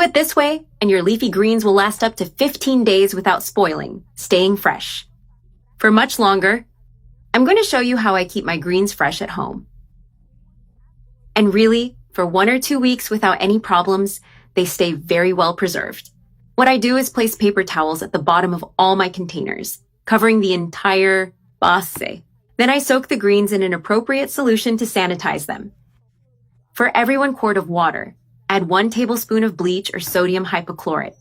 it this way, and your leafy greens will last up to 15 days without spoiling, staying fresh. For much longer, I'm going to show you how I keep my greens fresh at home. And really, for 1 or 2 weeks without any problems, they stay very well preserved. What I do is place paper towels at the bottom of all my containers, covering the entire base. Then I soak the greens in an appropriate solution to sanitize them. For every 1 quart of water, add 1 tablespoon of bleach or sodium hypochlorite,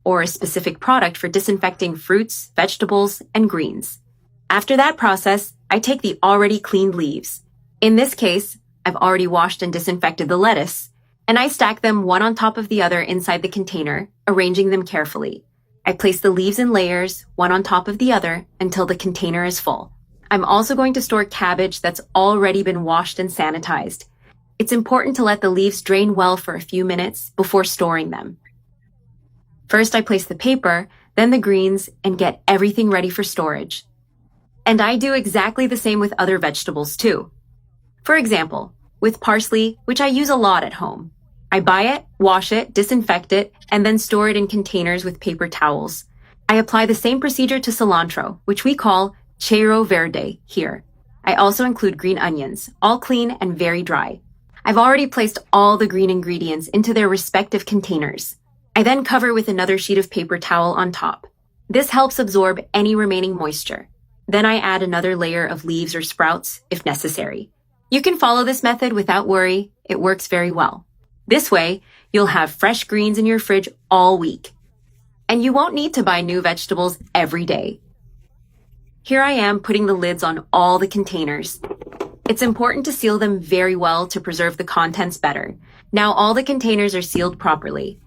or a specific product for disinfecting fruits, vegetables, and greens. After that process, I take the already cleaned leaves. In this case, I've already washed and disinfected the lettuce, and I stack them one on top of the other inside the container, arranging them carefully. I place the leaves in layers, one on top of the other, until the container is full. I'm also going to store cabbage that's already been washed and sanitized. It's important to let the leaves drain well for a few minutes before storing them. First, I place the paper, then the greens, and get everything ready for storage. And I do exactly the same with other vegetables too. For example, with parsley, which I use a lot at home. I buy it, wash it, disinfect it, and then store it in containers with paper towels. I apply the same procedure to cilantro, which we call cheiro verde here. I also include green onions, all clean and very dry. I've already placed all the green ingredients into their respective containers. I then cover with another sheet of paper towel on top. This helps absorb any remaining moisture. Then I add another layer of leaves or sprouts if necessary. You can follow this method without worry. It works very well. This way, you'll have fresh greens in your fridge all week. And you won't need to buy new vegetables every day. Here I am putting the lids on all the containers. It's important to seal them very well to preserve the contents better. Now all the containers are sealed properly.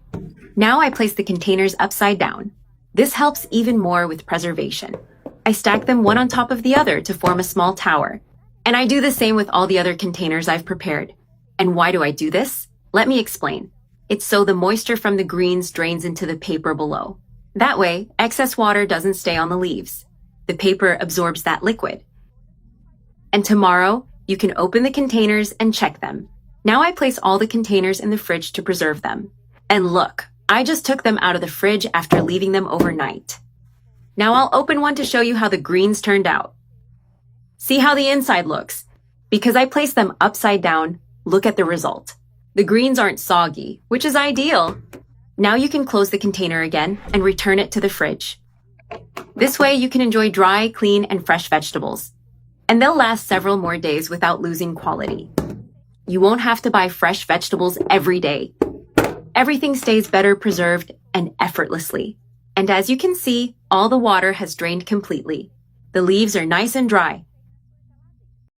Now I place the containers upside down. This helps even more with preservation. I stack them one on top of the other to form a small tower. And I do the same with all the other containers I've prepared. And why do I do this? Let me explain. It's so the moisture from the greens drains into the paper below. That way, excess water doesn't stay on the leaves. The paper absorbs that liquid. And tomorrow, you can open the containers and check them. Now I place all the containers in the fridge to preserve them. And look, I just took them out of the fridge after leaving them overnight. Now I'll open one to show you how the greens turned out. See how the inside looks. Because I placed them upside down, look at the result. The greens aren't soggy, which is ideal. Now you can close the container again and return it to the fridge. This way you can enjoy dry, clean, and fresh vegetables. And they'll last several more days without losing quality. You won't have to buy fresh vegetables every day. Everything stays better preserved and effortlessly. And as you can see, all the water has drained completely. The leaves are nice and dry,